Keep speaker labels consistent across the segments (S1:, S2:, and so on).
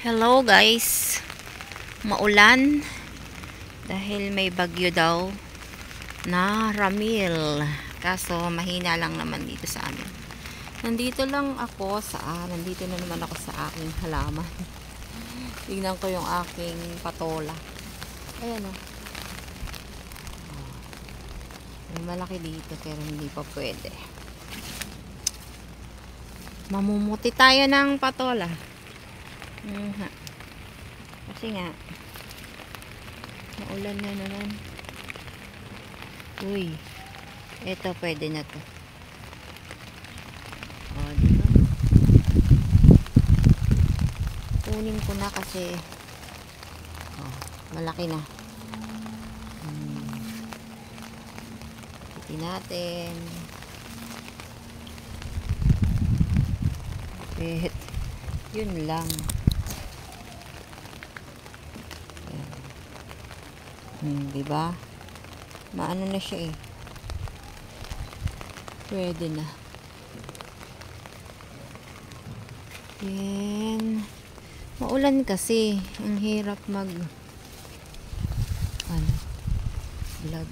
S1: Hello guys, maulan dahil may bagyo daw na Ramil, kaso mahina lang naman dito sa amin. Nandito na naman ako sa aking halaman. Tingnan ko yung aking patola. Ayan o. May malaki dito pero hindi pa pwede. Mamumuti tayo ng patola. Kasi nga maulan na naman. Uy, eto pwede na to. Diba? Kunin ko na kasi malaki na. Iti natin. Yun lang. Diba? Maano na siya eh. Pwede na. Yan. Maulan kasi. Ang hirap mag vlog.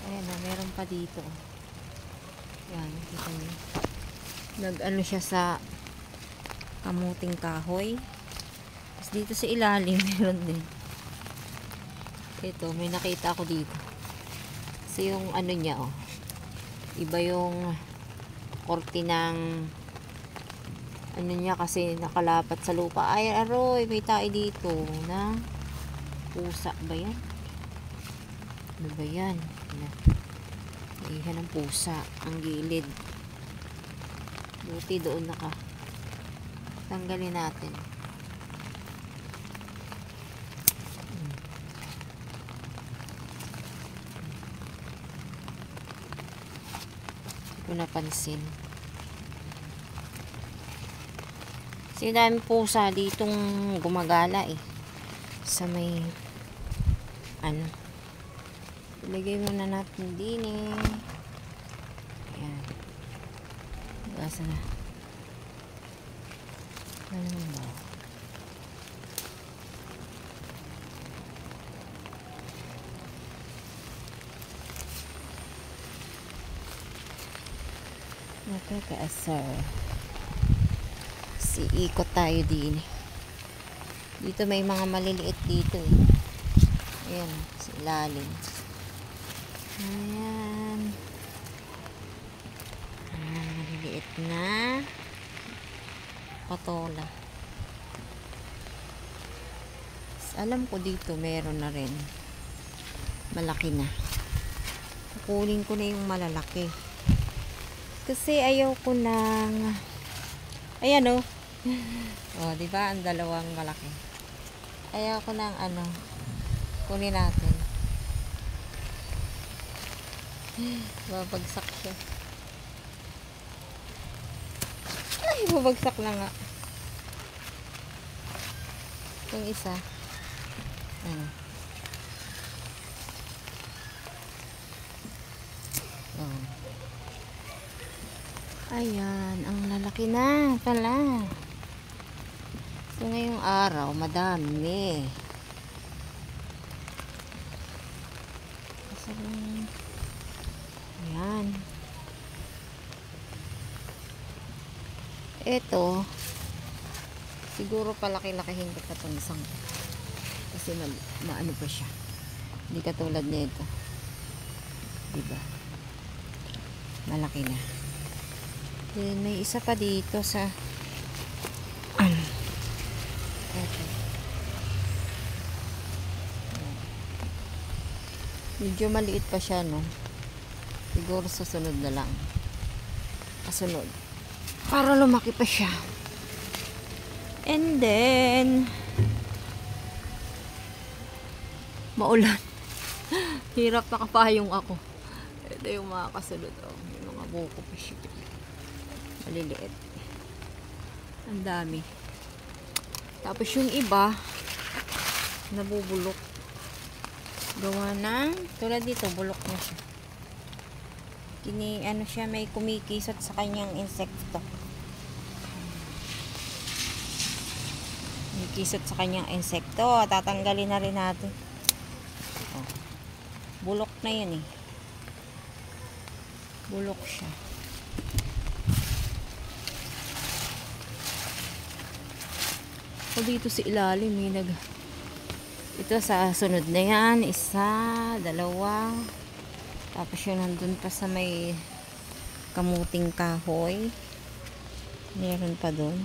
S1: Ayan na, meron pa dito. Yan, kita niyo. Nag-ano siya sa kamuting kahoy. Tapos dito sa ilalim meron din. Ito, may nakita ako dito. Kasi yung ano niya, iba yung korte ng ano niya kasi nakalapat sa lupa. Ay, aroy, may tayo dito na pusa ba yan? Ano ba yan? Ihan ng pusa ang gilid. Buti doon tanggalin natin. Napansin. Kasi dami pusa ditong gumagala eh. Sa may ilagay muna natin din eh. Ayan. Gasa na. Ano ba? Nakakaasar. Ikot tayo din. Dito may mga maliliit dito eh. Ayan, sa ilalim. Ayan. Maliliit na patola. Alam ko dito meron na rin. Malaki na. Kukunin ko na yung malalaki. Kasi ayaw ko ng ayan diba ang dalawang malaki. Ayaw ko ng kunin natin. Babagsak siya. Ay, babagsak na nga. Yung isa. Ayan, ang lalaki na pala. So ngayong araw, madami. Ayan. Ito, siguro palaki-lakihin ko pa itong isang. Kasi maano pa siya. Hindi katulad nito. Diba? Malaki na. Then, may isa pa dito sa medyo maliit pa siya, no? Siguro sa sunod na lang. Kasunod. Para lumaki pa siya. And then maulan. Hirap nakapayong ako. Ito yung mga kasunod. Yung mga buko pa siya. Maliliit. Ang dami. Tapos yung iba nabubulok. Gawa ng tulad dito, bulok na siya. Siya, may kumikisat sa kanyang insekto. kisot sa kanyang insekto. Tatanggalin na rin natin. Oh. Bulok na yun eh. Bulok siya. So dito sa ilalim may ito sa sunod na yan, isa, dalawa, tapos yun nandun pa sa may kamuting kahoy, meron pa dun,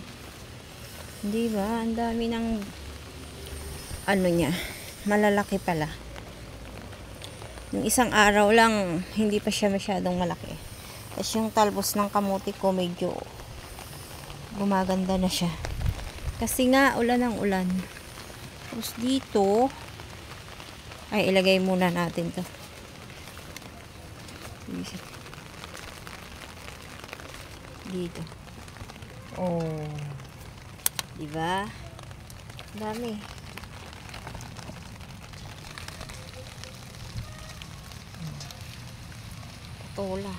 S1: hindi ba? Ang dami ng ano niya, malalaki pala. Yung isang araw lang hindi pa siya masyadong malaki, tapos yung talbos ng kamuti ko medyo gumaganda na siya kasi nga ulan ng ulan. Tapos dito ay ilagay muna natin to dito. Oh, diba? Dami. Patola.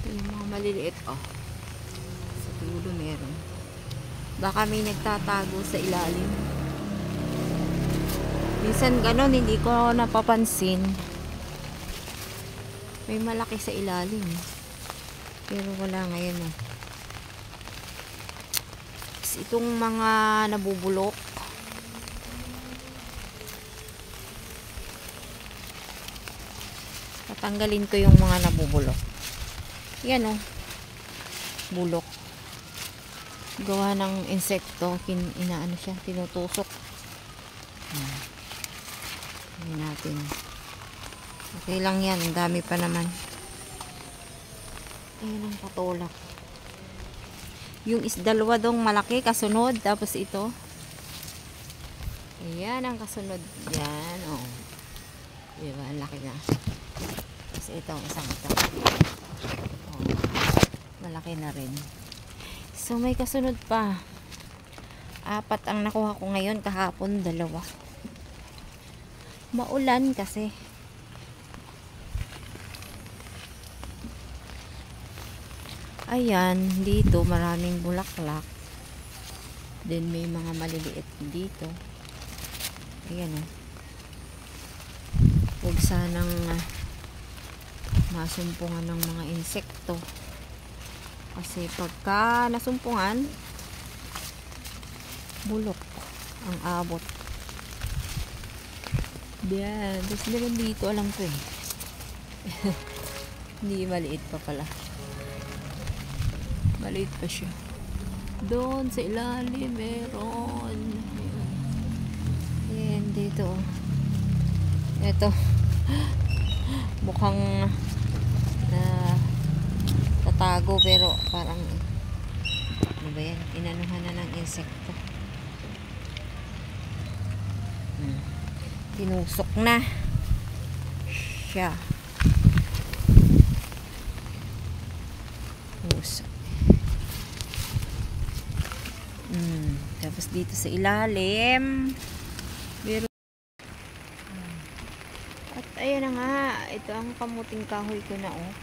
S1: Ito yung mga maliliit. Oh, dulo meron. Baka may nagtatago sa ilalim. Minsan ganon, hindi ko napapansin. May malaki sa ilalim. Pero wala ngayon eh. Itong mga nabubulok. Tatanggalin ko yung mga nabubulok. Yan oh. Bulok. Gawa ng insekto, inaano siya, tinutusok. Hindi natin. Okay lang yan, ang dami pa naman. Ayan ang patulak. Yung dalawa dong malaki, kasunod, tapos ito. Ayan ang kasunod. Yan, oh. Diba, ang laki na. Tapos ito, isang ito. Oh, malaki na rin. So may kasunod pa. 4 ang nakuha ko ngayon, kahapon 2. Maulan kasi. Ayan, dito maraming bulaklak. Then may mga maliliit dito. Ayan oh. Huwag sanang masumpungan ng mga insekto. Kasi pagka nasumpungan, bulok ang abot. Yan. Tapos meron dito, alam ko eh. Hindi, maliit pa pala. Maliit pa siya. Doon sa ilalim meron. Yan, dito. Ito. Mukhang tatago pero parang ano ba yan? Inanuhan na ng insekto. Tinusok na siya. Usok. Tapos dito sa ilalim pero at ayan na nga, ito ang kamuting kahoy ko na oh.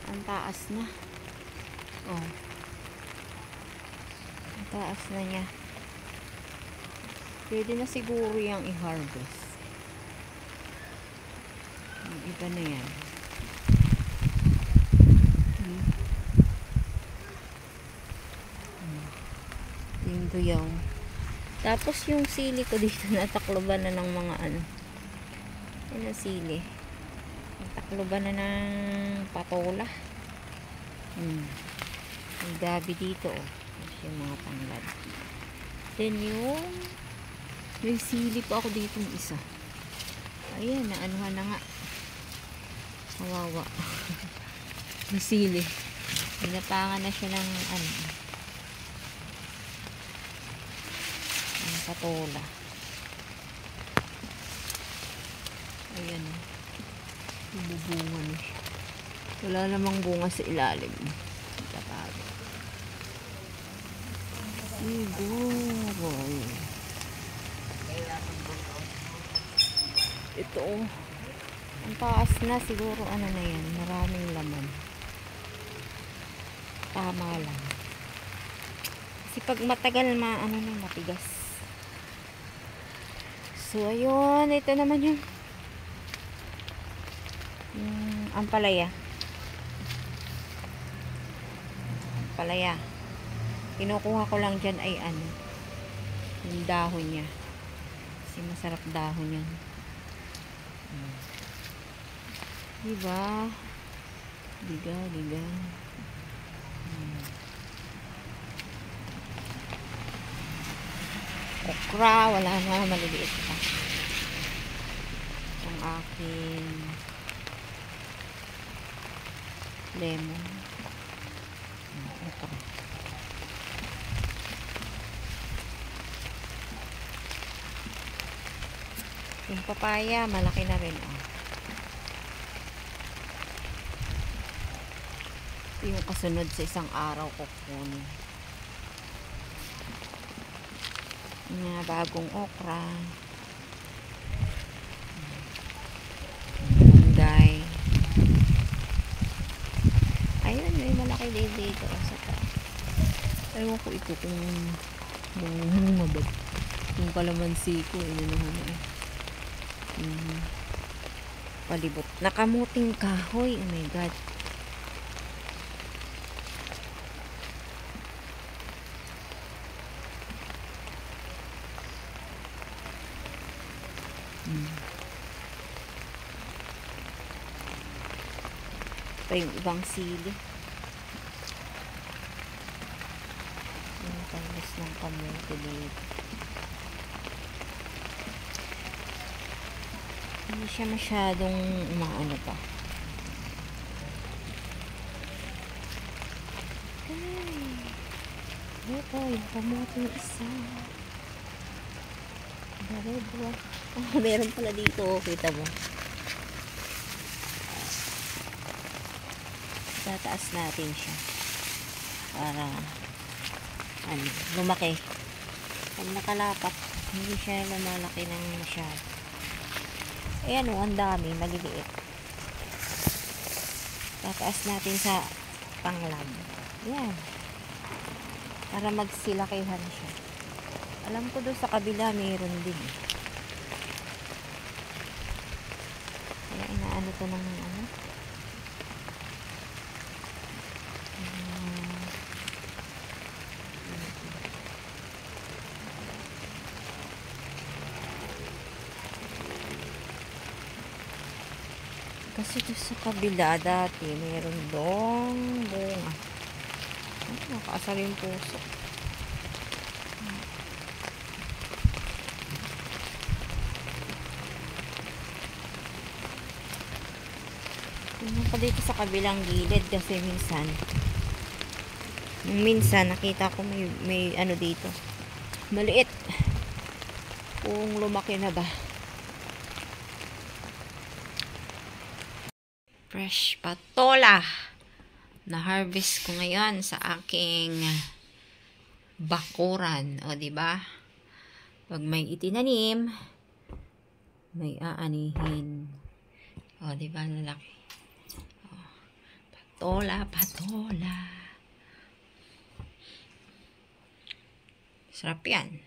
S1: Ang taas na. Oh. Ang taas na niya. Pwede na siguro yung i-harvest. Yung iba na yan. Yung tuyaw. Tapos yung sili ko dito natakloban na ng mga ano. Ano sili? Natakloban na ng patola. May gabi dito oh. Tapos yung mga tanglad. Then yung may sili pa ako dito ng isa. Ayan, naanuhan na nga. Kawawa. May sili. Binapangan na siya ng ano. Ang patola. Ayan. Bubunga na siya. Wala namang bunga sa ilalim. Tatago. Siguro. Ito oh. Ang taas na siguro ano na yan. Maraming laman. tama lang. Kasi pag matagal ano na matigas. So ayun, ito naman yung ampalaya. Ampalaya. Kinukuha ko lang dyan ay ano, yung dahon niya. Kasi masarap dahon yan. Diba? Diga. Okra, wala na, maliliit pa. Ang aking lemon. Okra. Yung papaya, malaki na rin. Yung kasunod sa isang araw ko kunin. Mga bagong okra. Munggay. Ayun, may malaki din dito. Ewan ko ito kung mabad. Yung kalamansi ko, palibot. Nakamuting kahoy. Oh my God. Pa yung ibang sili. Yung talis ng kamote dito. Hindi siya masyadong umaano pa. Ito, yung kamote yung isa. Daredwa. Oh, meron pala dito. Kita mo. Tataas natin siya. Para lumaki. Pag nakalapat, hindi siya lumalaki ng masyado. Ayan o, ang dami, maliliit. Tataas natin sa panglab. Ayan. Para magsilakihan siya. Alam ko doon sa kabila, mayroon din. Kaya inaano to ng ano. Kasi doon sa kabila dati, mayroon doon bunga. Nakaasar yung puso. Tingnan pa dito sa kabilang gilid kasi minsan nakita ko may ano dito. Maliit. Kung lumaki na ba. Fresh patola na harvest ko ngayon sa aking bakuran. O, diba? Pag may itinanim, may aanihin. O, diba? Lalaki. O, patola. Sarap yan.